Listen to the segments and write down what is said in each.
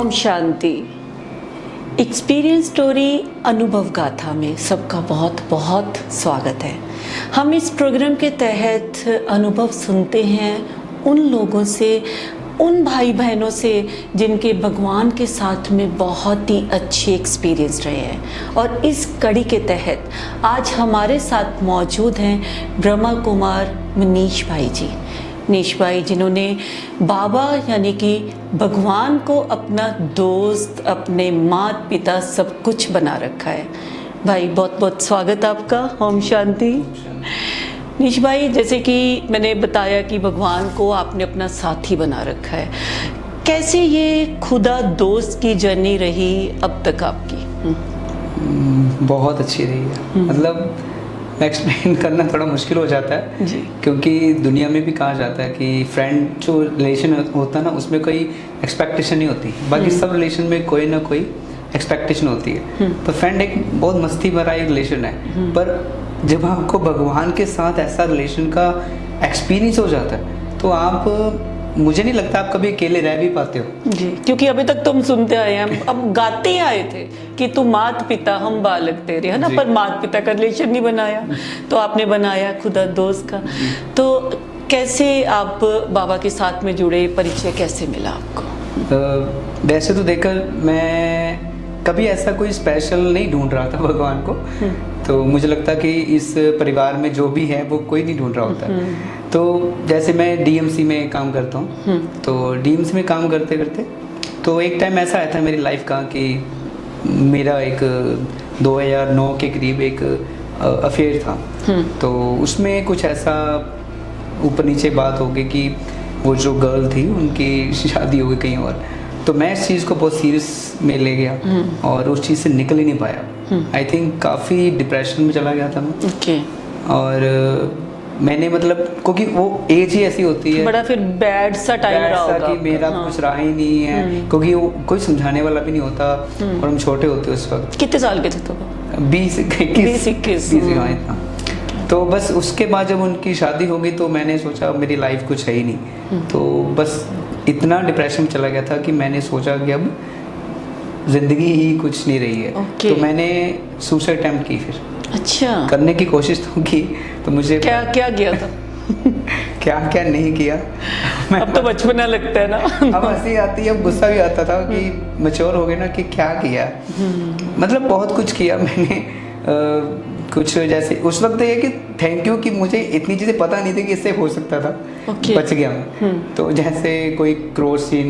Om Shanti. Experience story अनुभव गाथा में सबका बहुत बहुत स्वागत है। हम इस प्रोग्राम के तहत अनुभव सुनते हैं उन लोगों से, उन भाई बहनों से जिनके भगवान के साथ में बहुत ही अच्छे एक्सपीरियंस रहे हैं। और इस कड़ी के तहत आज हमारे साथ मौजूद हैं ब्रह्मा कुमार मनीष भाई जी। मनीष भाई जिन्होंने बाबा यानी कि भगवान को अपना दोस्त, अपने माता पिता सब कुछ बना रखा है। भाई बहुत बहुत स्वागत आपका। ओम शांति। मनीष भाई, जैसे कि मैंने बताया कि भगवान को आपने अपना साथी बना रखा है, कैसे ये खुदा दोस्त की जर्नी रही अब तक आपकी? बहुत अच्छी रही है। मतलब एक्सप्लेन करना थोड़ा मुश्किल हो जाता है जी। क्योंकि दुनिया में भी कहा जाता है कि फ्रेंड जो रिलेशन होता है ना, उसमें कोई एक्सपेक्टेशन नहीं होती। बाकी सब रिलेशन में कोई ना कोई एक्सपेक्टेशन होती है। तो फ्रेंड एक बहुत मस्ती भरा एक रिलेशन है, पर जब आपको भगवान के साथ ऐसा रिलेशन का एक्सपीरियंस हो जाता है तो आप, मुझे नहीं लगता आप कभी अकेले रह भी पाते हो जी। क्योंकि अभी तक तुम सुनते आए हैं, अब गाते ही आए थे कि तुम मात पिता हम बालक तेरे, है ना, पर मात पिता का रिलेशन नहीं बनाया, तो आपने बनाया खुदा दोस्त का। तो कैसे आप बाबा के साथ में जुड़े, परिचय कैसे मिला आपको? वैसे तो देखकर मैं कभी ऐसा कोई स्पेशल नहीं ढूंढ रहा था भगवान को। तो मुझे लगता कि इस परिवार में जो भी है वो कोई नहीं ढूंढ रहा होता। तो जैसे मैं डीएमसी में काम करता हूँ, तो डीएमसी में काम करते करते तो एक टाइम ऐसा आया था मेरी लाइफ का कि मेरा एक 2009 के करीब एक अफेयर था। तो उसमें कुछ ऐसा ऊपर नीचे बात हो गई कि वो जो गर्ल थी उनकी शादी हो गई कहीं और। तो मैं इस चीज़ को बहुत सीरियस में ले गया और उस चीज़ से निकल ही नहीं पाया। आई थिंक काफ़ी डिप्रेशन में चला गया था मैं। और मैंने मतलब क्योंकि वो एज ही ऐसी होती है, बड़ा फिर बैड सा टाइम रहा होगा कि मेरा कुछ रहा ही नहीं है, क्योंकि वो कोई समझाने वाला भी नहीं होता और हम छोटे होते उस वक्त। कितने साल के थे तो? 20-21 इतना। तो बस उसके बाद जब उनकी शादी हो गई तो मैंने सोचा मेरी लाइफ कुछ है ही नहीं। तो बस इतना डिप्रेशन में चला गया था कि मैंने सोचा कि अब जिंदगी ही कुछ नहीं रही है। तो मैंने सुसाइड अटेम्प्ट की फिर। अच्छा। करने की कोशिश तो की, तो मुझे क्या क्या किया था? क्या क्या नहीं किया अब तो बचपना लगता है ना। अब हंसी आती है, अब गुस्सा भी आता था कि मैच्योर हो गए ना कि क्या किया। मतलब बहुत कुछ किया मैंने। कुछ जैसे उस वक्त ये कि थैंक यू कि मुझे इतनी चीज़ें पता नहीं थी कि इससे हो सकता था। बच गया मैं। तो जैसे कोई क्रोसिन,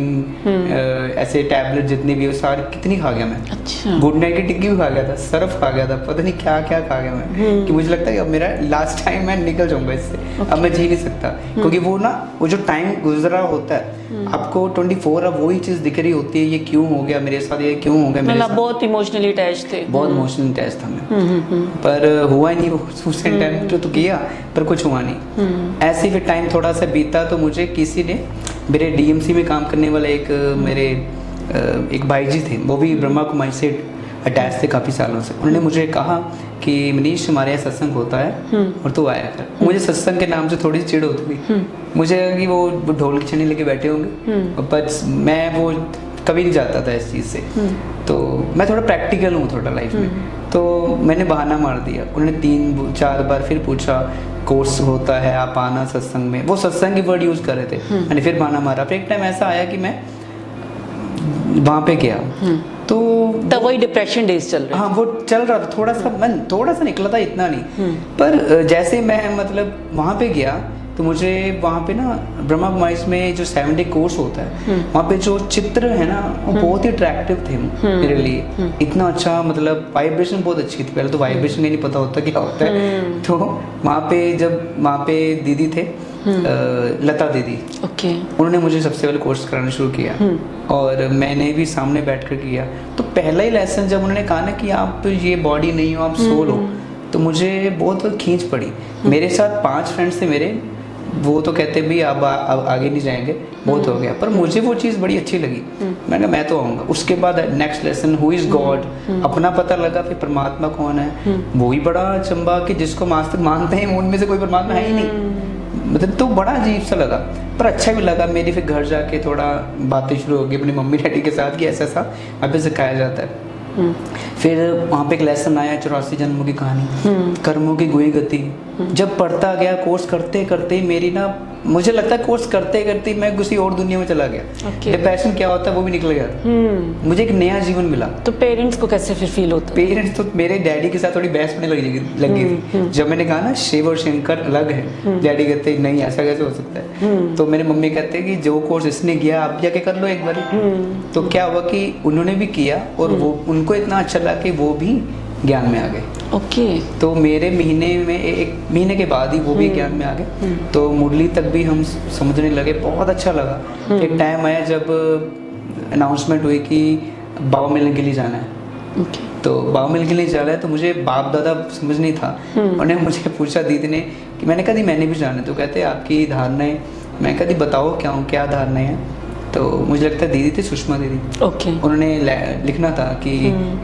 ऐसे टैबलेट जितनी भी, सारी कितनी खा गया मैं। अच्छा। गुड नाइट की टिक्की भी खा गया था, सर्फ खा गया था, पता नहीं क्या क्या खा गया मैं। कि मुझे लगता है कि अब मेरा लास्ट टाइम, मैं निकल जाऊंगा इससे। अब मैं जी नहीं सकता क्योंकि वो ना, वो जो टाइम गुजरा होता है आपको 24 अब वही चीज़ दिख रही होती है, ये क्यों हो गया मेरे साथ, ये क्यों हो गया मेरे साथ। बहुत इमोशनली अटैच थे। बहुत इमोशनली अटैच था मैं। पर हुआ नहीं, वो सुसाइड अटेम्प्ट तो किया पर कुछ हुआ नहीं। ऐसे फिर टाइम थोड़ा सा बीता तो मुझे किसी ने, मेरे डीएमसी में काम करने वाले एक मेरे एक भाई जी थे, वो भी ब्रह्मा कुमारी से अटैच थे काफ़ी सालों से। उन्होंने मुझे कहा कि मनीष हमारे यहाँ सत्संग होता है और तू आया कर। मुझे सत्संग के नाम से थोड़ी सी चिढ़ होती थी। मुझे कि वो ढोल की छड़ी लेके बैठे होंगे, पर मैं वो कभी नहीं जाता था इस चीज़ से। तो मैं थोड़ा प्रैक्टिकल हूँ थोड़ा लाइफ में। तो मैंने बहाना मार दिया। उन्होंने 3-4 बार फिर पूछा कोर्स होता है, आप आना सत्संग में। वो सत्संग की वर्ड यूज़ कर रहे थे। मैंने फिर बहाना मारा। फिर एक टाइम ऐसा आया कि मैं वहाँ पे गया तो तब वही डिप्रेशन डेज चल रहे। हाँ, वो चल रहा था। थोड़ा सा निकला था, इतना नहीं। पर जैसे मैं मतलब वहाँ पे गया तो मुझे वहाँ पे ना ब्रह्मा कुमारी में जो 7 डे कोर्स होता है, वहाँ पे जो चित्र है ना वो बहुत ही अट्रैक्टिव थे मेरे लिए। इतना अच्छा, मतलब वाइब्रेशन बहुत अच्छी थी। पहले तो वाइब्रेशन ही नहीं पता होता क्या होता है। तो वहाँ पे जब वहाँ पे दीदी थे, लता दीदी, उन्होंने मुझे सबसे पहले कोर्स कराना शुरू किया और मैंने भी सामने बैठ कर किया। तो पहला ही लेसन जब उन्होंने कहा ना कि आप ये बॉडी नहीं हो, आप सोल हो, तो मुझे बहुत खींच पड़ी। मेरे साथ 5 फ्रेंड्स थे मेरे, वो तो कहते भी अब आगे नहीं जाएंगे, बहुत हो गया। पर मुझे वो चीज़ बड़ी अच्छी लगी। मैंने कहा मैं तो आऊँगा। उसके बाद next lesson who is God, अपना पता लगा। फिर परमात्मा कौन है, वो ही बड़ा चंबा कि जिसको आज तक मानते हैं उनमें से कोई परमात्मा है ही नहीं। मतलब तो बड़ा अजीब सा लगा, पर अच्छा भी लगा। मेरी फिर घर जाके थोड़ा बातें शुरू हो गई अपनी मम्मी डैडी के साथ कि ऐसा ऐसा वहाँ पे सिखाया जाता है। फिर वहाँ पे एक लेसन आया 84 जन्मों की कहानी, कर्मों की गुई गति। जब पढ़ता गया, कोर्स करते करते ही मेरी ना, मुझे लगता है कोर्स करते करते मैं किसी और दुनिया में चला गया। डिप्रेशन क्या होता है वो भी निकल गया। मुझे एक नया जीवन मिला। तो पेरेंट्स को कैसे फिर फील होता? पेरेंट्स तो मेरे डैडी के साथ थोड़ी बहस में लगी थी। जब मैंने कहा ना शिव और शंकर अलग है, डैडी कहते नहीं ऐसा कैसे हो सकता है। तो मेरे मम्मी कहते कि जो कोर्स इसने किया आप जाके कर लो एक बार। तो क्या हुआ कि उन्होंने भी किया और वो उनको इतना अच्छा लगा कि वो भी ज्ञान में आ गए। ओके। तो मेरे महीने में एक महीने के बाद ही वो भी ज्ञान में आ गए। तो मुरली तक भी हम समझने लगे, बहुत अच्छा लगा। एक टाइम आया जब अनाउंसमेंट हुई कि बाबा मिलने के लिए जाना है। तो बाबा मिलने के लिए जाना है, तो मुझे बाप दादा समझ नहीं था। उन्होंने मुझे पूछा दीदी ने कि मैंने कहा दी मैंने भी जाना है। तो कहते आपकी धारणाएं, मैं कहा दी बताओ क्या धारणाएं हैं। तो मुझे लगता है दीदी थी सुषमा दीदी। ओके। उन्होंने लिखना था कि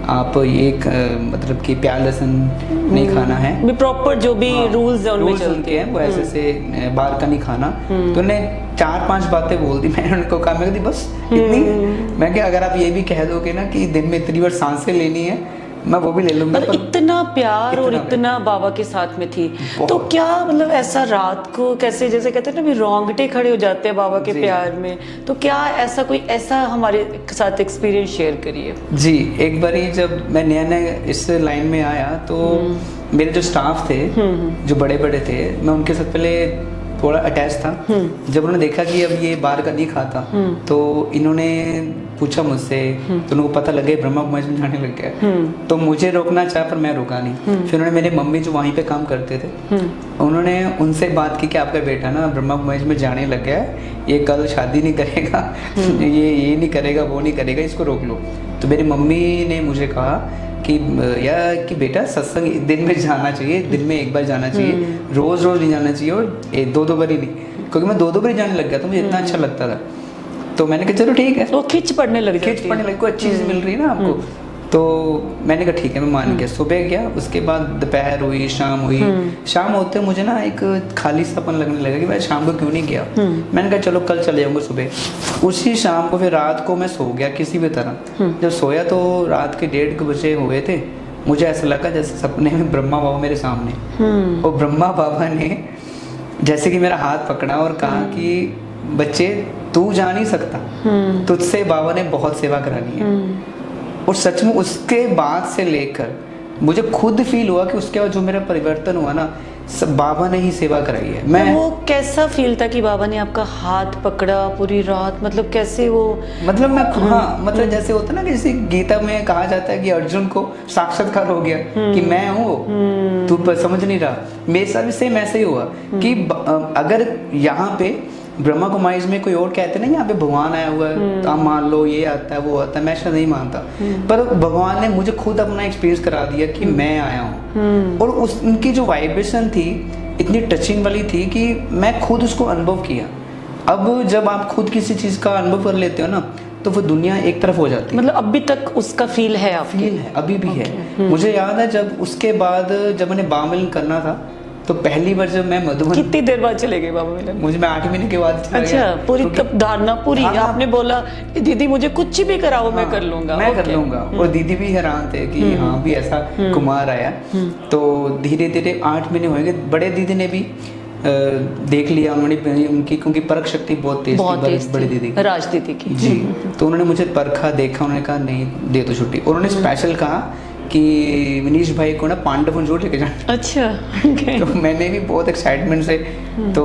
आप एक मतलब कि प्याज लहसुन नहीं खाना है, प्रॉपर जो भी रूल्स है उनमें चलते हैं वो ऐसे से बाहर का नहीं खाना। तो उन्हें 4-5 बातें बोल दी। मैंने उनको कहा, मैं बस इतनी, मैं क्या अगर आप ये भी कह दोगे ना कि दिन में इतनी बार सांसें लेनी है, मैं वो भी ले लूंगा। पर इतना प्यार और इतना बाबा के साथ में थी। तो क्या मतलब ऐसा रात को कैसे, जैसे कहते हैं ना भी रोंगटे खड़े हो जाते हैं बाबा के प्यार में, तो क्या ऐसा कोई ऐसा हमारे साथ एक्सपीरियंस शेयर करिए। जी, एक बार ही जब मैं नया इस लाइन में आया तो मेरे जो स्टाफ थे जो बड़े बड़े थे, मैं उनके साथ पहले थोड़ा अटैच था। जब उन्होंने देखा कि अब ये बाहर का नहीं खाता, तो इन्होंने पूछा मुझसे, तो उनको पता लगे ब्रह्मा कुमारी में जाने लग गया। तो मुझे रोकना चाहा पर मैं रुका नहीं। फिर उन्होंने मेरे मम्मी जो वहीं पे काम करते थे, उन्होंने उनसे बात की कि आपका बेटा ना ब्रह्मा कुमारी में जाने लग गया है, ये कल शादी नहीं करेगा, ये नहीं करेगा, वो नहीं करेगा, इसको रोक लो। तो मेरी मम्मी ने मुझे कहा कि बेटा सत्संग दिन में जाना चाहिए, दिन में एक बार जाना चाहिए, रोज रोज नहीं जाना चाहिए, और 2-2 बार ही नहीं। क्योंकि मैं 2-2 बार जाने लग गया था, मुझे इतना अच्छा लगता था। तो मैंने कहा चलो ठीक है, वो खिंच पड़ने लग कोई अच्छी चीज़ मिल रही है ना आपको। तो मैंने कहा ठीक है, मैं मान गया। सुबह गया, उसके बाद दोपहर हुई, शाम हुई। शाम होते मुझे ना एक खाली सापन लगने लगा कि मैं शाम को क्यों नहीं गया। मैंने कहा चलो कल चले जाऊंगा सुबह। उसी शाम को फिर रात को मैं सो गया किसी भी तरह। जब सोया तो रात के 1:30 बजे हुए थे। मुझे ऐसा लगा जैसे सपने में ब्रह्मा बाबा मेरे सामने, और ब्रह्मा बाबा ने जैसे कि मेरा हाथ पकड़ा और कहा कि बच्चे तू जा नहीं सकता, तुझसे बाबा ने बहुत सेवा करानी है। और सच में उसके बाद से लेकर मुझे खुद फील हुआ कि उसके बाद जो मेरा परिवर्तन हुआ ना, सब बाबा ने ही सेवा कराई है। मैं वो कैसा फील था कि बाबा ने आपका हाथ पकड़ा पूरी रात, मतलब कैसे वो, मतलब मैं हाँ, मतलब जैसे होता ना, जैसे गीता में कहा जाता है कि अर्जुन को साक्षात्कार हो गया कि मैं हूँ, तू समझ नहीं रहा। मेरे साथ भी सेम ऐसे ही हुआ कि अगर यहाँ पे ब्रह्मा कुमारी में कोई और कहते ना यहाँ पे भगवान आया हुआ है, तो आप मान लो ये आता है वो आता है, मैं ऐसा नहीं मानता। पर भगवान ने मुझे खुद अपना एक्सपीरियंस करा दिया कि मैं आया हूँ। और उनकी जो वाइब्रेशन थी इतनी टचिंग वाली थी कि मैं खुद उसको अनुभव किया। अब जब आप खुद किसी चीज़ का अनुभव कर लेते हो ना, तो वो दुनिया एक तरफ हो जाती है। मतलब अभी तक उसका फील है आपके? फील है, अभी भी है। मुझे याद है जब उसके बाद जब मैंने बाबा मिलन करना था, तो पहली बार जब मैं मधुबन, कितनी देर बाद चले गए बाबा मिलन? मुझे मैं 8 महीने के बाद चला अच्छा, पूरी तब धारणा पूरी। आपने बोला कि दीदी मुझे कुछ भी कराओ, मैं कर लूंगा, मैं कर लूंगा। और दीदी भी हैरान थे कि हाँ भी ऐसा कुमार आया। तो धीरे धीरे 8 महीने होंगे, बड़े दीदी ने भी देख लिया। उन्होंने उनकी, क्योंकि परख शक्ति बहुत तेज थी बड़ी दीदी की, राज दीदी की जी। तो उन्होंने मुझे परखा, देखा, उन्होंने कहा नहीं दे दो छुट्टी। और उन्होंने स्पेशल कहा कि विनीश भाई को ना पांडव जरूर लेके जाना। अच्छा, तो मैंने भी बहुत एक्साइटमेंट से, तो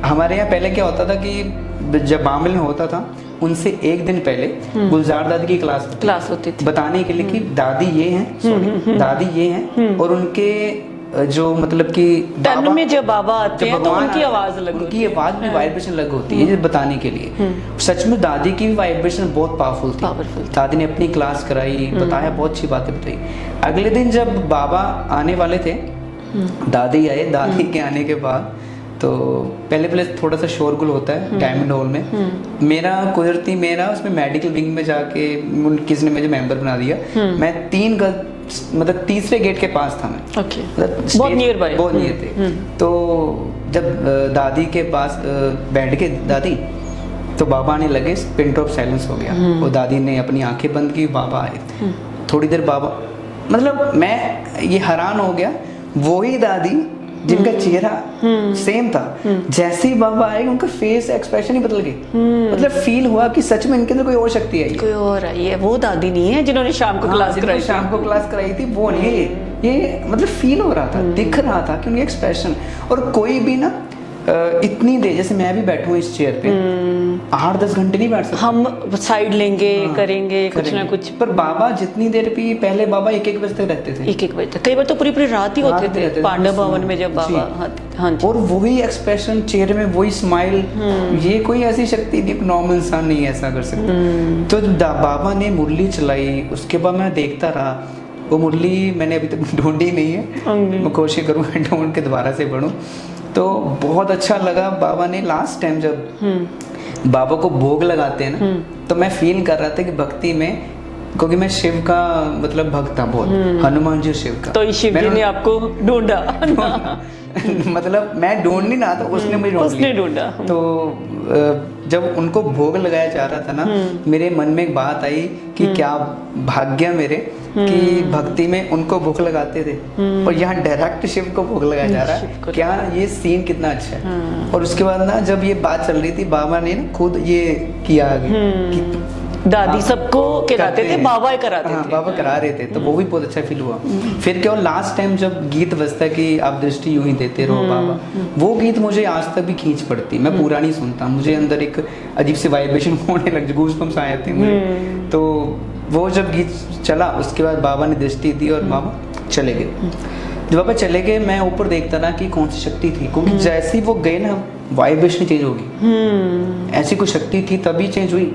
हमारे यहाँ पहले क्या होता था कि जब बामिल में होता था उनसे एक दिन पहले गुलजार दादी की क्लास होती थी, बताने के लिए कि दादी ये हैं, दादी ये हैं, और उनके जो मतलब कि तन में जब बाबा आते हैं तो उनकी आवाज अलग, उनकी आवाज में वाइब्रेशन अलग होती है, ये बताने के लिए। सच में दादी की भी वाइब्रेशन बहुत पावरफुल थी। दादी ने अपनी क्लास कराई, बताया, बहुत अच्छी बातें बताई। अगले दिन जब बाबा आने वाले थे, दादी आए। दादी के आने के बाद तो पहले थोड़ा सा शोरगुल होता है डायमंड हॉल में। मेरा कुदरती उसमें मेडिकल विंग में जाके किसी ने मुझे मेंबर बना दिया। मैं मतलब तीसरे गेट के पास था मैं। ओके, मतलब बहुत नियर बाय, बहुत नियर थे। तो जब दादी के पास बैठ के दादी, तो बाबा आने लगे, पिन ड्रॉप साइलेंस हो गया और दादी ने अपनी आंखें बंद की, बाबा आए। थोड़ी देर बाबा, मतलब मैं ये हैरान हो गया, वही दादी जिनका चेहरा सेम था, जैसे ही बाबा आए उनका फेस एक्सप्रेशन ही बदल गए। मतलब फील हुआ कि सच में इनके अंदर कोई और शक्ति आई है, कोई और आई है। वो दादी नहीं है जिन्होंने शाम को क्लास कराई, शाम को क्लास कराई थी, वो नहीं है ये मतलब फील हो रहा था, दिख रहा था कि उनके एक्सप्रेशन। और कोई भी ना इतनी देर, जैसे मैं भी बैठा हूँ इस चेयर पे 8-10 घंटे नहीं बैठ सकता, हम साइड लेंगे, करेंगे कुछ ना कुछ। पर बाबा जितनी देर भी, पहले बाबा 1-1 बजे तक रहते थे, 1-1 बजे तक, कई बार तो पूरी पूरी रात ही होते थे पांडव भवन में जब बाबा। हाँ जी। और वही एक्सप्रेशन चेहरे में, वही स्माइल, ये कोई ऐसी शक्ति नहीं, नॉर्मल इंसान नहीं ऐसा कर सकता। तो बाबा ने मुरली चलाई, उसके बाद मैं देखता रहा। वो मुरली मैंने अभी तक ढूंढी नहीं है, मैं कोशिश करूँगा ढूंढ के दोबारा से पढ़ूँ। तो बहुत अच्छा लगा। बाबा ने लास्ट टाइम जब बाबा को भोग लगाते हैं ना, तो मैं फील कर रहा था कि भक्ति में, क्योंकि मैं शिव का मतलब भक्त था बहुत, हनुमान जी शिव का, तो शिव जी ने आपको ढूंढा मतलब मैं ढूंढ नहीं रहा था, उसने मुझे ढूंढा। तो जब उनको भोग लगाया जा रहा था ना, मेरे मन में एक बात आई कि क्या भाग्य मेरे कि भक्ति में उनको भोग लगाते थे और यहाँ डायरेक्ट शिव को भोग लगाया जा रहा है, क्या ये सीन कितना अच्छा है। और उसके बाद ना जब ये बात चल रही थी, बाबा ने ना खुद ये किया आगे कि दादी सबको कराते थे, बाबा ही कराते थे। बाबा करा रहे थे, तो वो भी बहुत अच्छा फील हुआ। फिर क्या, लास्ट टाइम जब गीत बजता कि आप दृष्टि यूं ही देते रहो बाबा, वो गीत मुझे आज तक भी खींच पड़ती, मैं पूरा नहीं सुनता, मुझे अंदर एक अजीब सी वाइब्रेशन होने लग, गूज़बम्स आए थे मुझे। तो वो जब गीत चला, उसके बाद बाबा ने दृष्टि दी और बाबा चले गए। जब बाबा चले गए, मैं ऊपर देखता रहा कि कौन सी शक्ति थी, क्योंकि जैसे ही वो गए ना, वाइब्रेशन चेंज होगी, ऐसी कोई शक्ति थी तभी चेंज हुई।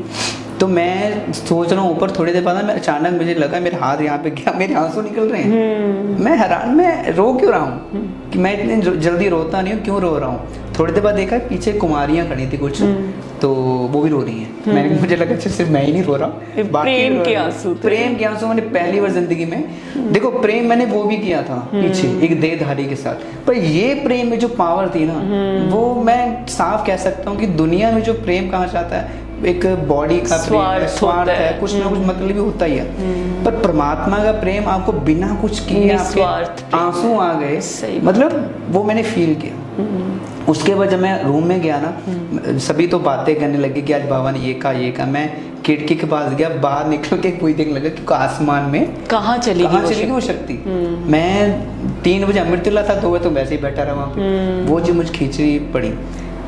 तो मैं सोच रहा हूँ ऊपर, थोड़ी देर बाद मैं अचानक मुझे लगा मेरे हाथ यहाँ पे गया, मेरे आंसू निकल रहे हैं। मैं हैरान, मैं रो क्यों रहा हूँ कि मैं इतनी जल्दी रोता नहीं हूँ, क्यों रो रहा हूँ। थोड़ी देर बाद देखा पीछे कुमारियाँ खड़ी थी कुछ, तो वो भी रो रही हैं। मैंने, मुझे लगा सिर्फ मैं ही नहीं रो रहा हूँ, प्रेम के आंसू। प्रेम के आंसू मैंने पहली बार जिंदगी में देखो, प्रेम मैंने वो भी किया था पीछे एक देहधारी के साथ, पर ये प्रेम में जो पावर थी ना, वो मैं साफ कह सकता हूँ कि दुनिया में जो प्रेम कहा जाता है, एक बॉडी का प्रेम, स्वार्थ है, कुछ ना कुछ मतलब भी होता ही है, पर परमात्मा का प्रेम आपको बिना कुछ किए आपके आंसू आ गए, मतलब वो मैंने फील किया। उसके बाद जब मैं रूम में गया ना, सभी तो बातें करने लगे कि आज बाबा ने ये कहा, मैं खिड़की के पास गया, बाहर निकल के कोई देखने लगा कि आसमान में कहाँ चली गई वो शक्ति। मैं 3 बजे अमृतुल्ला था, 2 बजे तो वैसे ही बैठा रहा वहाँ पे, वो जो मुझे खींचनी पड़ी।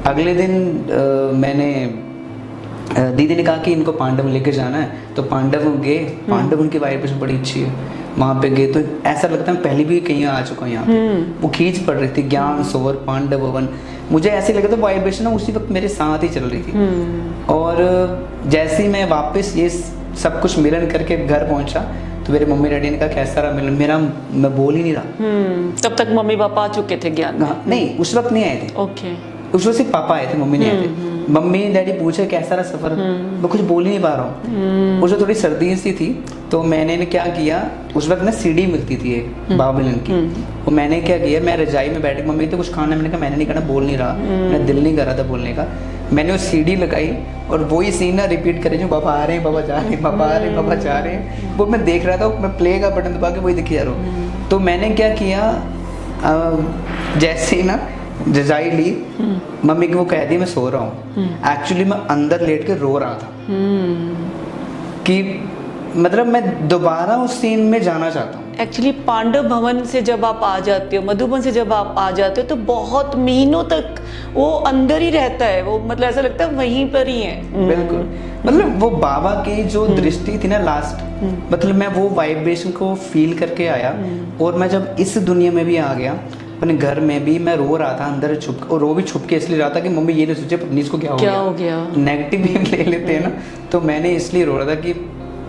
अगले दिन मैंने, दीदी ने कहा कि इनको पांडव लेकर जाना है, तो पांडव गए। पांडव उनकी वाइब्रेशन बड़ी अच्छी है, वहाँ पे गए तो ऐसा लगता है पहले भी कहीं आ चुका हूँ यहाँ पे। वो खींच पड़ रही थी, ज्ञान सरोवर, पांडव भवन, मुझे ऐसे लगा था वाइब्रेशन उसी वक्त मेरे साथ ही चल रही थी। और जैसे ही मैं वापस ये सब कुछ मिलन करके घर पहुंचा, तो मेरे मम्मी डैडी ने कहा कैसा रहा मिलन, मेरा, मैं बोल ही नहीं रहा। तब तक मम्मी पापा आ चुके थे ज्ञान में? नहीं, उस वक्त नहीं आए थे। ओके, उस वक्त सिर्फ पापा आए थे, मम्मी नहीं आए थे। मम्मी डैडी पूछे कैसा रहा सफर, मैं कुछ बोल ही नहीं पा रहा हूँ। उस वक्त थोड़ी सर्दी सी थी, तो मैंने क्या किया, उस वक्त ना सीढ़ी मिलती थी एक बाबुलन की, तो मैंने क्या किया, मैं रजाई में बैठ के, मम्मी तो कुछ खाना, मैंने कहा मैंने नहीं खाना, बोल नहीं रहा, मेरा दिल नहीं कर रहा था बोलने का। मैंने वो सीढ़ी लगाई और वही सीन ना रिपीट करे, जो बाबा आ रहे हैं, बाबा जा रहे हैं, बाबा आ रहे हैं, बाबा जा रहे हैं, वो मैं देख रहा था। मैं प्ले का बटन दबा के वही दिखी जा रहा हूँ। तो मैंने क्या किया, जैसे ही ना रजाई ली, मम्मी की वो कह दी मैं सो रहा हूँ, एक्चुअली मैं अंदर लेट के रो रहा था कि मतलब मैं दोबारा उस सीन में जाना चाहता हूँ। एक्चुअली पांडव भवन से जब आप आ जाते हो, मधुबन से जब आप आ जाते हो, तो बहुत महीनों तक वो अंदर ही रहता है, वो मतलब ऐसा लगता है वहीं पर ही है। बिल्कुल, मतलब वो बाबा की जो दृष्टि थी ना लास्ट, मतलब मैं वो वाइब्रेशन को फील करके आया। और मैं जब इस दुनिया में भी आ गया, अपने घर में भी मैं रो रहा था अंदर छुप, और रो भी छुप के इसलिए रहा था कि मम्मी ये नहीं सोचे पत्नी इसको क्या हो गया। नेगेटिव भी ले लेते हैं ना, तो मैंने इसलिए रो रहा था कि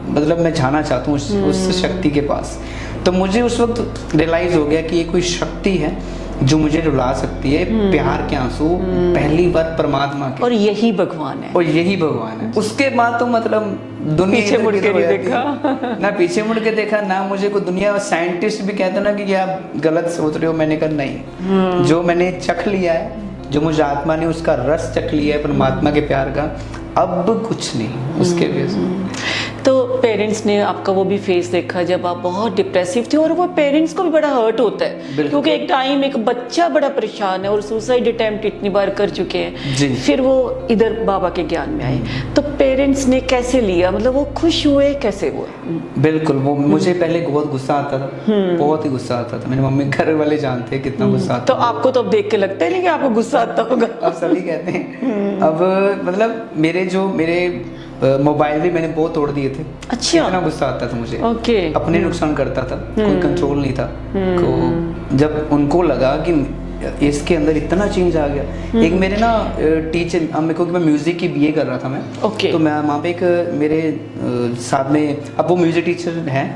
मतलब मैं जाना चाहता हूँ उस शक्ति के पास। तो मुझे उस वक्त रियलाइज हो गया कि ये कोई शक्ति है जो मुझे रुला सकती है, प्यार के आंसू पहली बार परमात्मा के, और यही भगवान है। और यही भगवान है। उसके बाद तो मतलब दुनिया पीछे मुड़ के नहीं देखा ना, पीछे मुड़ के देखा ना, मुझे कोई दुनिया साइंटिस्ट भी कहते ना कि आप गलत सोच रहे हो, मैंने कहा नहीं, जो मैंने चख लिया है, जो मुझे आत्मा ने उसका रस चख लिया है परमात्मा के प्यार का, अब कुछ नहीं उसके वजह। तो पेरेंट्स ने आपका वो भी फेस देखा जब आप बहुत डिप्रेसिव थे, और वो पेरेंट्स को भी बड़ा हर्ट होता है, क्योंकि एक टाइम एक बच्चा बड़ा परेशान है और सुसाइड अटेम्प्ट इतनी बार कर चुके हैं, फिर वो इधर बाबा के ज्ञान में आए, तो पेरेंट्स ने कैसे लिया, मतलब वो खुश हुए कैसे हुए? बिल्कुल, वो मुझे पहले बहुत गुस्सा आता था, बहुत ही गुस्सा आता था। मेरे मम्मी घर वाले जानते हैं कितना गुस्सा आता। तो आपको तो अब देख के लगता है नहीं कि आपको गुस्सा आता होगा? अब सभी कहते हैं। अब मतलब मेरे मोबाइल भी मैंने बहुत तोड़ दिए थे। अच्छा, इतना गुस्सा आता था मुझे। ओके। अपने नुकसान करता था, कोई कंट्रोल नहीं था। तो जब उनको लगा कि इसके अंदर इतना चेंज आ गया, एक मेरे ना टीचर, मेरे को, मैं म्यूजिक की बीए कर रहा था मैं, तो मैं वहाँ पे एक मेरे साथ में, अब वो म्यूजिक टीचर हैं,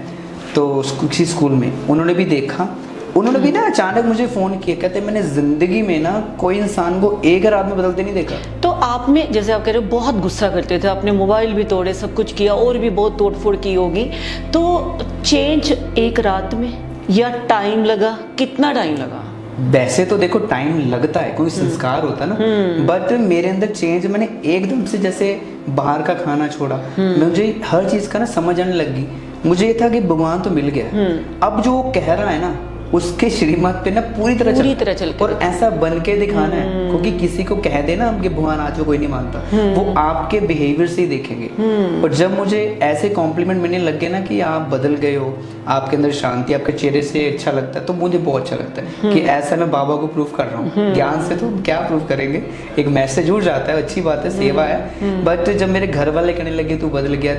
तो किसी स्कूल में उन्होंने भी देखा, उन्होंने भी ना अचानक मुझे फ़ोन किया, कहते मैंने ज़िंदगी में ना कोई इंसान को एक रात में बदलते नहीं देखा। तो आप में, जैसे आप कह रहे हो बहुत गुस्सा करते थे, आपने मोबाइल भी तोड़े, सब कुछ किया, और भी बहुत तोड़फोड़ की होगी, तो चेंज एक रात में या टाइम लगा? कितना टाइम लगा? वैसे तो देखो टाइम लगता है, कोई संस्कार होता है ना, बट मेरे अंदर चेंज, मैंने एकदम से जैसे बाहर का खाना छोड़ा, मुझे हर चीज़ का ना समझ आने लगी। मुझे ये था कि भगवान तो मिल गया, अब जो वो कह रहा है ना उसके श्रीमत पे ना पूरी तरह चल, और ऐसा बन के दिखाना है, क्योंकि किसी को कह देना कि भगवान आज कोई नहीं मानता, वो आपके बिहेवियर से ही देखेंगे। और जब मुझे ऐसे कॉम्प्लीमेंट मिलने लग गए ना कि आप बदल गए हो, आपके अंदर शांति, आपके चेहरे से अच्छा लगता है, तो मुझे बहुत अच्छा लगता है कि ऐसा मैं बाबा को प्रूफ कर रहा हूँ। ज्ञान से तो क्या प्रूफ करेंगे, एक मैसेज उड़ जाता है, अच्छी बात है, सेवा है। बट जब मेरे घर वाले कहने लगे तू बदल गया,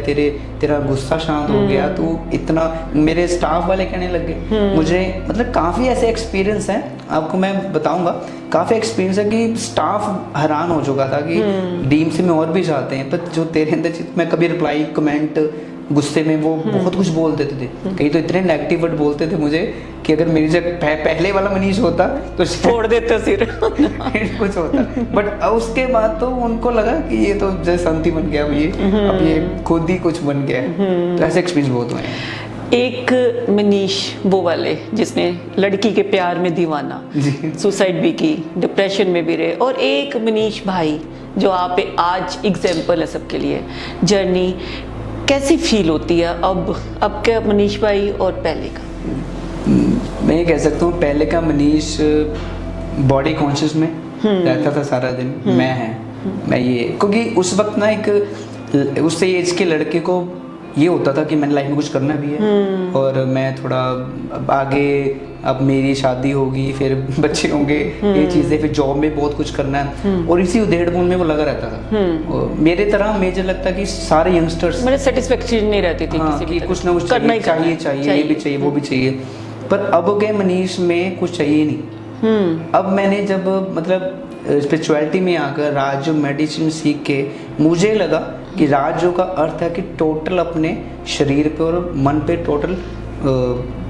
तेरा गुस्सा शांत हो गया, तू इतना, मेरे स्टाफ वाले कहने लगे, मुझे मतलब काफ़ी ऐसे एक्सपीरियंस हैं, आपको मैं बताऊंगा, काफ़ी एक्सपीरियंस है कि स्टाफ हैरान हो चुका था कि डीम से में और भी चाहते हैं, पर जो तेरे अंदर, मैं कभी रिप्लाई कमेंट गुस्से में वो बहुत कुछ बोल देते थे, कहीं तो इतने नेगेटिव वर्ड बोलते थे मुझे कि अगर मेरी जगह पहले वाला मनीष होता तो छोड़ देते सिर कुछ होता। बट उसके बाद तो उनको लगा कि ये तो जैसे संती बन गया, अब ये खुद ही कुछ बन गया, तो ऐसे एक्सपीरियंस बहुत हुए हैं। एक मनीष वो वाले जिसने लड़की के प्यार में दीवाना, सुसाइड भी की, डिप्रेशन में भी रहे, और एक मनीष भाई जो आप आज एग्जाम्पल है सबके लिए। जर्नी कैसी फील होती है अब क्या मनीष भाई और पहले का? मैं ये कह सकता हूँ पहले का मनीष बॉडी कॉन्शियस में रहता था सारा दिन, मैं ये, क्योंकि उस वक्त ना एक उस एज के लड़के को ये होता था कि मैंने लाइफ में कुछ करना भी है, और मैं थोड़ा आगे, अब मेरी शादी होगी, फिर बच्चे होंगे, ये चीज़ें, फिर जॉब में बहुत कुछ करना है, और इसी उधेड़-बुन में वो लगा रहता था। और मेरे तरह मुझे लगता कि सारे यंगस्टर्स, मेरे सेटिस्फेक्शन नहीं रहती थी किसी की, कुछ ना कुछ करना ही चाहिए, ये भी चाहिए, वो भी चाहिए, पर अब के मनीष में कुछ चाहिए नहीं। अब मैंने जब मतलब स्पिरिचुअलिटी में आकर राजयोग मेडिटेशन सीख के मुझे लगा कि राजयोग का अर्थ है कि टोटल अपने शरीर पे और मन पे टोटल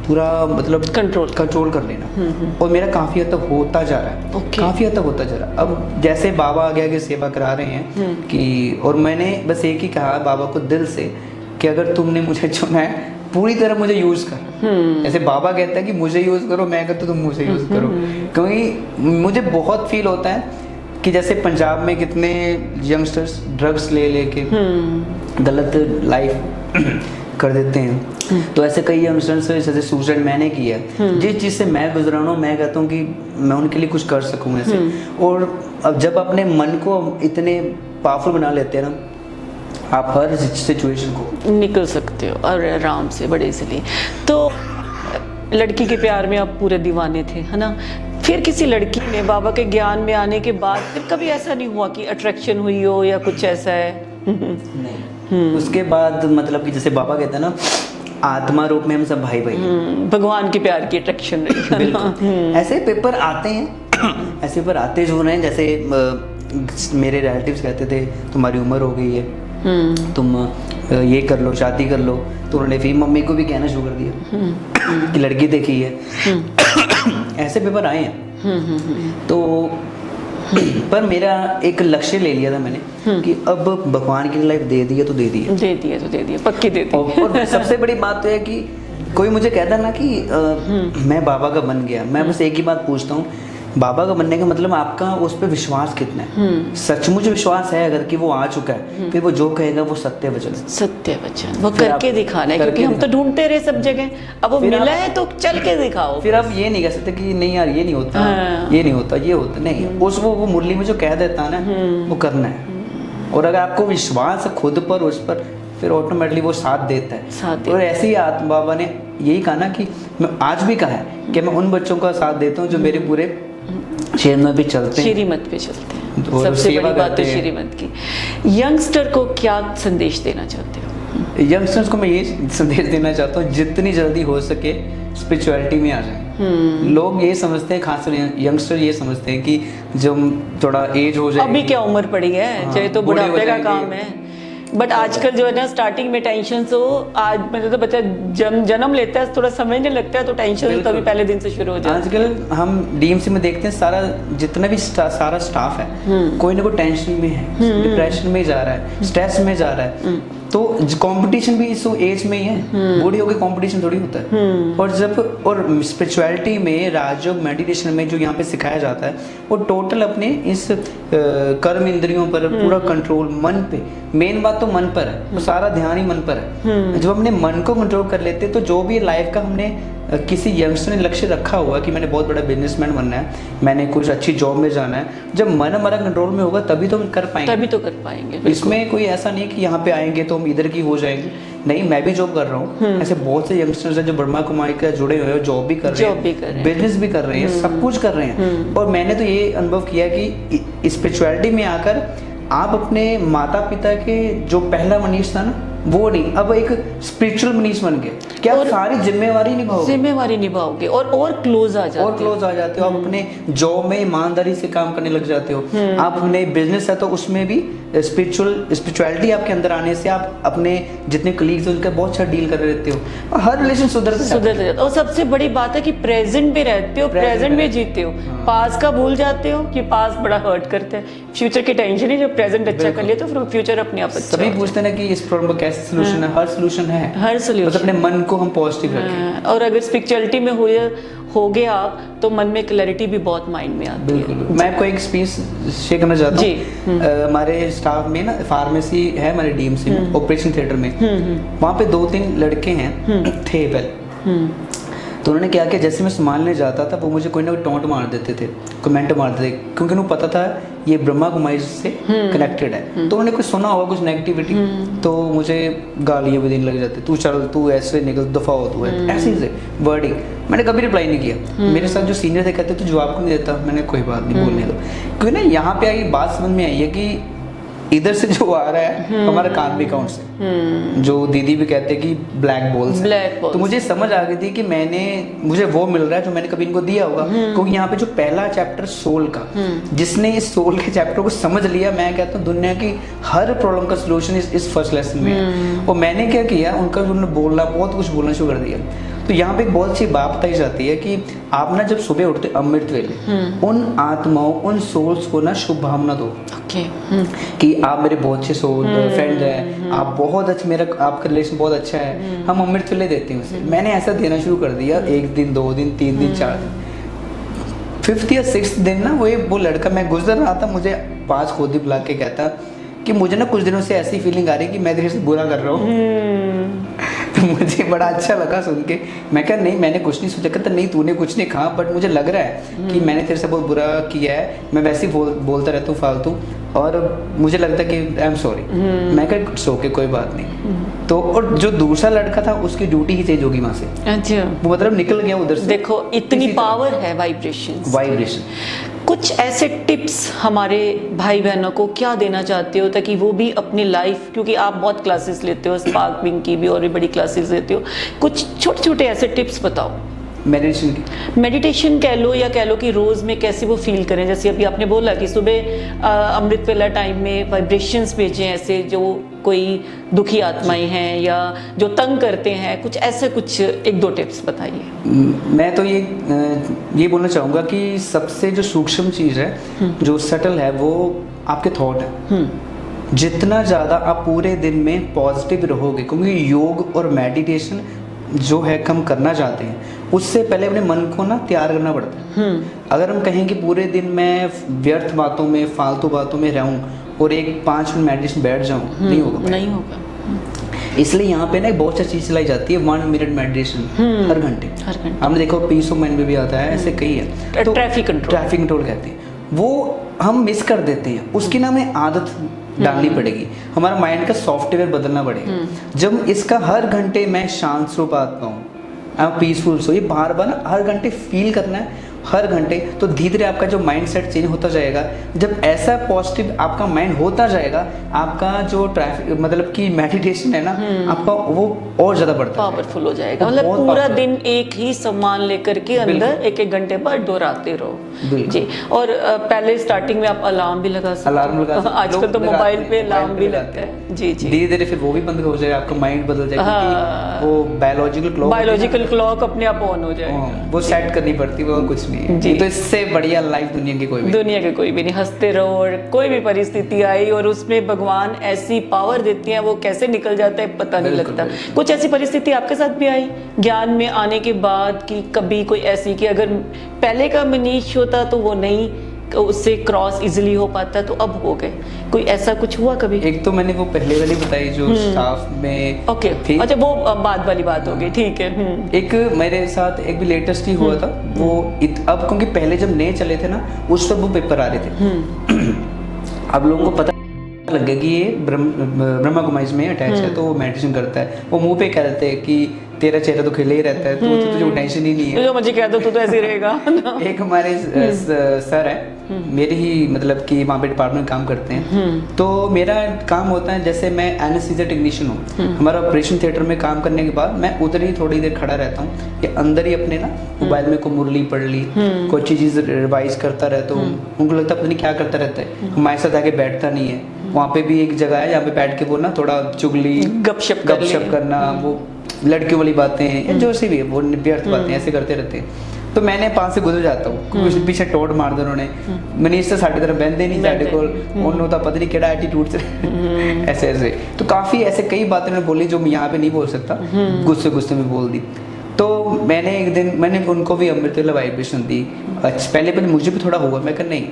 पूरा मतलब कंट्रोल कर लेना, और मेरा काफ़ी हद तक होता जा रहा है, काफ़ी हद तक होता जा रहा है। अब जैसे बाबा आ गया कि सेवा करा रहे हैं कि, और मैंने बस एक ही कहा बाबा को दिल से कि अगर तुमने मुझे चुना है पूरी तरह मुझे यूज़ कर। ऐसे बाबा कहता है कि मुझे यूज़ करो, मैं कहता तुम मुझे यूज़ करो, क्योंकि मुझे बहुत फील होता है कि जैसे पंजाब में कितने यंगस्टर्स ड्रग्स ले लेके गलत लाइफ कर देते हैं, तो ऐसे कई यंगस्टर्स जैसे सुसाइड मैंने किया, जिस चीज़ से मैं गुजरा हूँ, मैं कहता हूँ कि मैं उनके लिए कुछ कर सकूँ ऐसे। और अब जब अपने मन को इतने पावरफुल बना लेते हैं ना, आप हर सिचुएशन को निकल सकते हो और आराम से, बड़े इजीली। तो लड़की के प्यार में आप पूरे दीवाने थे, है ना? फिर किसी लड़की ने बाबा के ज्ञान में आने के बाद फिर कभी ऐसा नहीं हुआ कि अट्रैक्शन हुई हो या कुछ ऐसा है? नहीं। उसके बाद मतलब कि जैसे बाबा कहते हैं ना, आत्मा रूप में हम सब भाई भाई, भगवान के प्यार की अट्रैक्शन रही। ऐसे पेपर आते हैं, ऐसे पेपर आते जो रहे हैं, जैसे मेरे रिलेटिव्स कहते थे तुम्हारी उम्र हो गई है, तुम ये कर लो, शादी कर लो, तो उन्होंने फिर मम्मी को भी कहना शुरू कर दिया कि लड़की देखी है। ऐसे पेपर आए हैं। तो पर मेरा एक लक्ष्य ले लिया था मैंने कि अब भगवान की लाइफ दे दी है तो दे दी है, दे दी है, पक्की दे दी। और सबसे बड़ी बात तो है कि कोई मुझे कहता ना कि मैं बाबा का बन गया, मैं बस एक ही बात पूछता हूँ, बाबा का बनने का मतलब आपका उस पर विश्वास कितना है? सचमुच विश्वास है अगर कि वो आ चुका है, फिर वो जो कहेगा वो सत्य वचन, सत्य वचन वो करके दिखाना है, क्योंकि हम तो ढूंढते रहे सब जगह, अब वो मिला है तो चल के दिखाओ। फिर आप ये नहीं कह सकते कि नहीं यार ये नहीं होता, ये नहीं होता, ये होता नहीं, उस वो मुरली में जो कह देता है ना वो करना है। और अगर आपको विश्वास है खुद पर, उस पर, फिर ऑटोमेटिकली वो साथ देता है। और ऐसे ही आत्मा बाबा ने यही कहा ना कि मैं आज भी कहा है कि मैं उन बच्चों का साथ देता हूँ जो मेरे पूरे श्रीमत पे चलते हैं, श्रीमत पे चलते हैं। सबसे बड़ी बात है श्रीमत की। यंगस्टर को क्या संदेश देना चाहते हो? यंगस्टर्स को मैं ये संदेश देना चाहता हूँ जितनी जल्दी हो सके स्पिरिचुअलिटी में आ जाए। लोग ये समझते हैं, खासकर यंगस्टर ये समझते हैं कि जब थोड़ा एज हो जाए, अभी क्या उम्र पड़ी है, चाहे तो बुढ़ापे का काम है। बट आजकल जो है ना स्टार्टिंग में टेंशन हो, आज मतलब तो बच्चा जन्म लेता है थोड़ा समय नहीं लगता है तो टेंशन तभी पहले दिन से शुरू हो जाती है। आजकल हम डीएमसी में देखते हैं सारा जितना भी सारा स्टाफ है कोई ना कोई टेंशन में है, डिप्रेशन में जा रहा है, स्ट्रेस में जा रहा है। तो कंपटीशन भी इस एज में ही है, बूढ़ी होकर कंपटीशन थोड़ी होता है। और स्पिरिचुअलिटी में, राजयोग मेडिटेशन में जो यहाँ पे सिखाया जाता है वो टोटल अपने इस कर्म इंद्रियों पर पूरा कंट्रोल, मन पे, मेन बात तो मन पर है, वो सारा ध्यान ही मन पर है। जब अपने मन को कंट्रोल कर लेते तो जो भी लाइफ का हमने किसी यंगस्टर ने लक्ष्य रखा हुआ कि मैंने बहुत बड़ा बिजनेसमैन बनना है, मैंने कुछ अच्छी जॉब में जाना है, जब मन हमारा कंट्रोल में होगा तभी तो हम कर पाएंगे, तभी तो कर पाएंगे। इसमें कोई ऐसा नहीं कि यहाँ पे आएंगे तो हम इधर की हो जाएंगे। नहीं, मैं भी जॉब कर रहा हूँ, ऐसे बहुत से यंगस्टर्स हैं जो ब्रह्मा कुमारी का जुड़े हुए हैं, जॉब भी कर रहे हैं, बिजनेस भी कर रहे हैं, सब कुछ कर रहे हैं। और मैंने तो ये अनुभव किया कि स्पिरिचुअलिटी में आकर आप अपने माता पिता के जो पहला मनीष था ना वो नहीं, अब एक स्पिरिचुअल मनीष बन गए, क्या सारी जिम्मेवारी निभाओगे और क्लोज आ जाते हो। आप अपने जॉब में ईमानदारी से काम करने लग जाते हो, आप अपने बिजनेस है तो उसमें भी स्पिरिचुअलिटी आपके अंदर आने से आप अपने जितने कलीग्स हैं उनका बहुत अच्छा डील कर रहते हो और हर रिलेशन सुधरता जाता है। और सबसे बड़ी बात है कि प्रेजेंट में रहते हो, प्रेजेंट में जीते हो, पास का भूल जाते हो कि पास बड़ा हर्ट करता है, फ्यूचर की टेंशन है, जब प्रेजेंट अच्छा कर लिया तो फिर फ्यूचर अपने आप अच्छा। सभी पूछते हैं कि इस प्रॉब्लम का कैसे सलूशन है, हर सलूशन है, हर सलूशन, अपने मन को हम पॉजिटिव रखें। और अगर स्पिरिचुअलिटी में हो गया आप तो मन में क्लैरिटी भी बहुत माइंड में आती है। मैं आपको एक एक्सपीरियंस शेयर करना चाहता हूँ। हमारे स्टाफ में ना फार्मेसी है हमारे डीएमसी में, ऑपरेशन थिएटर में, वहाँ पे 2-3 लड़के हैं थे पहले। तो उन्होंने क्या किया, जैसे मैं संभालने जाता था वो मुझे कोई ना कोई टोंट मार देते थे, कमेंट मारते थे, क्योंकि उन्हें पता था ये ब्रह्मा कुमारी से कनेक्टेड है। तो उन्होंने कुछ सुना होगा, कुछ नेगेटिविटी, तो मुझे गालियाँ भी देने लग जाते, तू चल, तू ऐसे निकल, दफा हो तू है, ऐसे से वर्डिंग। मैंने कभी रिप्लाई नहीं किया। मेरे साथ जो सीनियर थे कहते तू जवाब क्यों नहीं देता, मैंने कोई बात नहीं, बोलने दो। क्योंकि ना यहाँ पे आई बात समझ में आई है कि इधर से जो आ रहा है हमारा कार्मिक अकाउंट से, जो दीदी भी कहते हैं कि ब्लैक बॉल्स, तो मुझे समझ आ गई थी कि मुझे वो मिल रहा है जो मैंने कभी इनको दिया होगा। क्योंकि यहाँ पे जो पहला चैप्टर सोल का, जिसने इस सोल के चैप्टर को समझ लिया, मैं कहता हूँ दुनिया की हर प्रॉब्लम का सोल्यूशन इस फर्स्ट लेसन में है। और मैंने क्या किया, उनका उन्होंने बोलना, बहुत कुछ बोलना शुरू कर दिया। तो यहाँ पे एक बहुत अच्छी बात बताई जाती है कि आप ना जब सुबह उठते अमृत वेले उन आत्माओं, उन सोल्स को ना शुभ भावना दो कि आप मेरे बहुत अच्छे सोल फ्रेंड हैं, आप बहुत अच्छे, मेरा आपका रिलेशन बहुत अच्छा है, हम अमृत वेले देते हैं उसे। मैंने ऐसा देना शुरू कर दिया, 1 दिन 2 दिन 3 दिन 4 दिन, 5th या 6th दिन ना वो लड़का, मैं गुजर रहा था, मुझे पास खुद ही बुला के कहता कि मुझे ना कुछ दिनों से ऐसी फीलिंग आ रही है कि मैं तेरे से बुरा कर रहा हूँ। तो मुझे बड़ा अच्छा लगा सुन के। मैं कहा नहीं, मैंने कुछ नहीं सोचा। कहता नहीं, तूने कुछ नहीं कहा, बट मुझे लग रहा है कि मैंने तेरे से बहुत बुरा किया है, मैं वैसे ही बोलता रहता हूँ फालतू, और मुझे लगता है कि आई एम सॉरी। मैं कहा सो के कोई बात नहीं। तो और जो दूसरा लड़का था उसकी ड्यूटी ही चेंज होगी वहाँ से। अच्छा, वो मतलब निकल गया उधर से। देखो इतनी पावर है वाइब्रेशन। कुछ ऐसे टिप्स हमारे भाई बहनों को क्या देना चाहते हो ताकि वो भी अपनी लाइफ, क्योंकि आप बहुत क्लासेस लेते हो, स्पार्क विंग की भी और भी बड़ी क्लासेस लेते हो, कुछ छोटे छोटे ऐसे टिप्स बताओ मेडिटेशन की। मेडिटेशन कह लो या कह लो कि रोज़ में कैसे वो फील करें, जैसे अभी आपने बोला कि सुबह अमृत वेला टाइम में वाइब्रेशंस भेजें ऐसे जो कोई दुखी आत्माएं हैं या जो तंग करते हैं, कुछ ऐसे कुछ एक दो टिप्स बताइए। मैं तो ये बोलना चाहूँगा कि सबसे जो सूक्ष्म चीज़ है, जो सटल है, वो आपके थॉट है। जितना ज़्यादा आप पूरे दिन में पॉजिटिव रहोगे, क्योंकि योग और मेडिटेशन जो है हम करना चाहते हैं, उससे पहले अपने मन को ना तैयार करना पड़ता है। अगर हम कहें कि पूरे दिन मैं व्यर्थ बातों में, फालतू बातों में रहूं और एक 5 मिनट मेडिटेशन बैठ जाऊं, नहीं होगा। नहीं होगा। इसलिए यहाँ पे ना बहुत सी चीज़ चलाई जाती है, 1 मिनट मेडिटेशन हर घंटे। हमने देखो पीस ऑफ माइंड में भी आता है, ऐसे कई है। तो ट्रैफिक कंट्रोल कहते हैं, वो हम मिस कर देते हैं। उसकी ना हमें आदत डालनी पड़ेगी, हमारा माइंड का सॉफ्टवेयर बदलना पड़ेगा। जब इसका हर घंटे मैं शांत स्वरूप आता हूँ, आप पीसफुल सो, ये बार बार ना हर घंटे फील करना है, हर घंटे, तो धीरे धीरे आपका जो माइंड सेट चेंज होता जाएगा। जब ऐसा पॉजिटिव आपका माइंड होता जाएगा, आपका जो ट्रैफिक मतलब कि मेडिटेशन है ना, आपका वो और ज़्यादा बढ़ता पावरफुल हो जाएगा। मतलब पूरा दिन एक ही सम्मान लेकर के अंदर एक एक घंटे बाद दोहराते रहो जी। और पहले स्टार्टिंग में आप अलार्म भी लगा सकते, अलार्म लगा सकते, आजकल तो मोबाइल पे अलार्म भी लगता है जी जी। धीरे धीरे फिर वो भी बंद हो जाएगा, आपका माइंड बदल जाएगा। वो बायोलॉजिकल क्लॉक अपने आप ऑन हो जाएगा, वो सेट करनी पड़ती है, वो कुछ नहीं है। तो इससे बढ़िया लाइफ दुनिया के कोई भी नहीं। हंसते रहो और कोई भी परिस्थिति आई और उसमें भगवान ऐसी पावर देती है, वो कैसे निकल जाता है पता नहीं लगता। कुछ ऐसी परिस्थिति आपके साथ भी आई ज्ञान में आने के बाद कि कभी कोई ऐसी कि अगर पहले का मनीष होता तो वो नहीं उससे क्रॉस इजीली हो पाता, तो अब हो गए, कोई ऐसा कुछ हुआ कभी? एक तो मैंने वो पहले वाली बताई जो स्टाफ में ओके थी। अच्छा, वो बाद वाली बात हो गई, ठीक है। एक मेरे साथ एक भी लेटेस्ट ही हुआ था वो अब, क्योंकि पहले जब नए चले थे ना, उस वक्त वो पेपर आ रहे थे। अब लोगों को पता लग गया कि ये ब्रह्मा कुमारी में अटैच है, तो वो मेडिटेशन करता है। वो मुंह पे कह देते हैं कि तेरा चेहरा तो खिले ही रहता है, तो तुझे टेंशन ही नहीं है, जो मुझे कह दो तू तो ऐसे ही रहेगा। एक हमारे सर है, मेरे ही मतलब कि वहाँ पे डिपार्टमेंट में काम करते हैं। तो मेरा काम होता है, जैसे मैं एनेस्थीसिया टेक्नीशियन हूँ, हमारा ऑपरेशन थिएटर में काम करने के बाद मैं उधर ही थोड़ी देर खड़ा रहता हूँ, या अंदर ही अपने ना मोबाइल में को मुरली पढ़ ली, कोई चीज़ रिवाइज करता रहता हूँ। उनको लगता है पता नहीं क्या करता रहता है, हमारे साथ आके बैठता नहीं है। वहाँ पे भी एक जगह है जहाँ पे बैठ के वो ना थोड़ा चुगली गपशप करना, वो लड़कियों वाली बातें जो सी भी वो व्यर्थ बातें ऐसे करते रहते हैं। तो मैंने पास से गुजर जाता हूँ, पीछे टोट मार दो उन्होंने, मनीष तो साड़ी तरह बहते नहीं साढ़े को, उन्होंने तो पता नहीं केड़ा एटीट्यूड से ऐसे ऐसे। तो काफ़ी ऐसे कई बातें मैंने बोली जो मैं यहाँ पे नहीं बोल सकता, गुस्से में बोल दी। तो मैंने एक दिन मैंने उनको भी अमृत वेला वाइब्रेशन दी। पहले मुझे भी थोड़ा हुआ, मैं कहा नहीं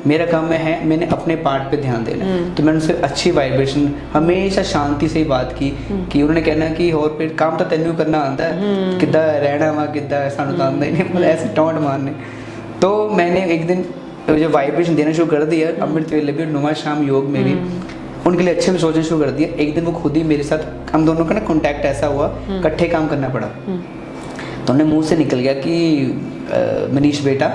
मेरा काम है मैंने अपने पार्ट पे ध्यान देना। तो मैंने उनसे अच्छी वाइब्रेशन, हमेशा शांति से ही बात की कि उन्होंने कहना कि और फिर काम तो तेनू करना आता है, किद्दां रहना वा किद्दां सानू तो आंदा ही नहीं, मतलब ऐसे टॉन्ट मारने। तो मैंने एक दिन जो वाइब्रेशन देना शुरू कर दिया, अमृत वेले भी, नुमा शाम योग में भी, उनके लिए अच्छे भी सोचना शुरू कर दिया। एक दिन वो खुद ही मेरे साथ, हम दोनों का ना कॉन्टैक्ट ऐसा हुआ, इकट्ठे काम करना पड़ा। तो उन्हें मुंह से निकल गया कि मनीष बेटा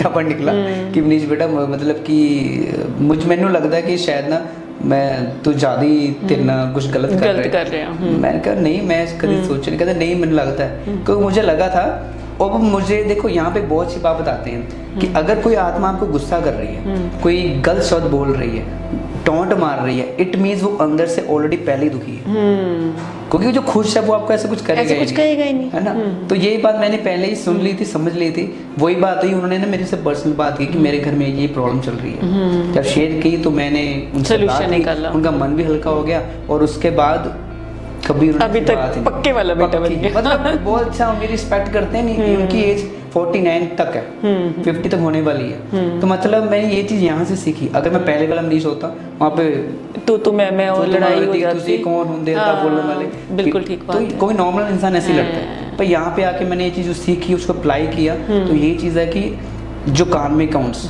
पर निकला कि मनीष बेटा, मतलब कि मैनू लगता है कि शायद ना मैं तो ज़्यादा ही तेरे ना कुछ गलत कर रहे हैं। मैंने कहा नहीं, मैं कभी सोचा नहीं। कहते नहीं मैंने लगता है, क्योंकि मुझे लगा था। और मुझे देखो यहाँ पे बहुत सी बात बताते हैं कि अगर कोई आत्मा आपको गुस्सा कर रही है, कोई गलत शब्द बोल रही है, टॉन्ट मार रही है, इट मीन्स वो अंदर से ऑलरेडी पहले ही दुखी है। क्योंकि जो खुश है वो आपको ऐसा कुछ कहेगा ही नहीं, है ना। तो यही बात मैंने पहले ही सुन ली थी, समझ ली थी। वही बात हुई, उन्होंने ना मेरे से पर्सनल बात की कि मेरे घर में ये प्रॉब्लम चल रही है। जब शेयर की तो मैंने उनसे बात की, उनका मन भी हल्का हो गया। और उसके बाद कभी अभी तक पक्के वाला बेटा बन गया। मतलब बहुत अच्छा, मेरी रिस्पेक्ट करते हैं। नहीं, उनकी एज 49 तक है, 50 तक होने वाली है। तो मतलब मैंने ये चीज यहाँ से सीखी। अगर मैं पहले वाला मनीष होता, वहाँ पे तो मैं और लड़ाई हो जाती, कौन होंगे बोलने वाले, बिल्कुल ठीक बात है। कोई नॉर्मल इंसान ऐसे लड़ता है। पर यहाँ पे आके मैंने ये चीज सीखी, उसको अप्लाई किया। तो ये चीज है कि जो कान में काउंट्स,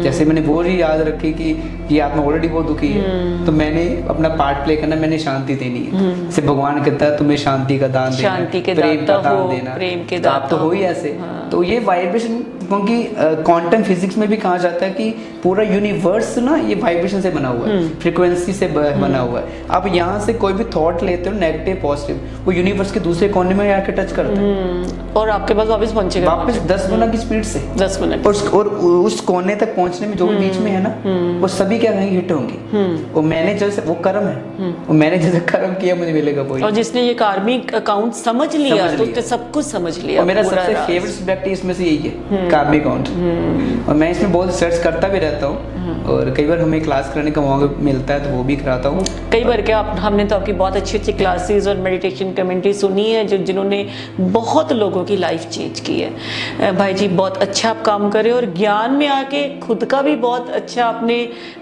जैसे मैंने वो ही याद रखी कि ये आत्मा ऑलरेडी बहुत दुखी है, तो मैंने अपना पार्ट प्ले करना, मैंने शांति देनी है। जैसे भगवान कहता है तुम्हें शांति का दान देना, शांति के प्रेम का दान हो, देना, प्रेम के दाता तो हो ही ऐसे। तो ये वाइब्रेशन क्योंकि क्वांटम फिजिक्स में भी कहा जाता है कि पूरा यूनिवर्स ना ये वाइब्रेशन से बना हुआ है, फ्रीक्वेंसी से बना हुआ है। आप यहाँ से कोई भी थॉट लेते हो नेगेटिव पॉजिटिव, वो यूनिवर्स के दूसरे कोने में आके टच करता है और आपके पास वापस पहुंचेगा, वापस 10 गुना की स्पीड से 10 मिनट। और उस कोने तक पहुंचने में जो भी बीच में है ना, वो सभी क्या कहेंगे हिट होंगी। वो मैंने जैसे वो कर्म है, वो मैंने जैसे कर्म किया मुझे मिलेगा वही। और जिसने ये कार्मिक अकाउंट समझ लिया तो उसने सब कुछ समझ लिया। और मेरा सबसे फेवरेट सब्जेक्ट इसमें से यही है, कार्मिक अकाउंट। और मैं इसमें बहुत सर्च करता भी रहता हूँ और कई बार हमें क्लास करने का मौका मिलता है तो वो भी कराता हूँ। कई बार क्या हमने तो आपकी बहुत अच्छी अच्छी क्लासेस और मेडिटेशन कमेंट्री सुनी है जिन्होंने बहुत लोगों की लाइफ चेंज की है। भाई जी बहुत अच्छा आप काम कर रहे हो और ज्ञान में आके खुद का भी बहुत अच्छा आपने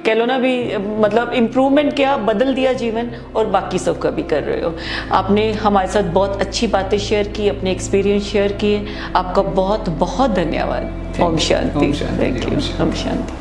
कह लो ना भी मतलब इम्प्रूवमेंट किया, बदल दिया जीवन, और बाकी सबका भी कर रहे हो। आपने हमारे साथ बहुत अच्छी बातें शेयर की, अपने एक्सपीरियंस शेयर किए। आपका बहुत बहुत धन्यवाद। ओम शांति। Thank you. ओम शांति।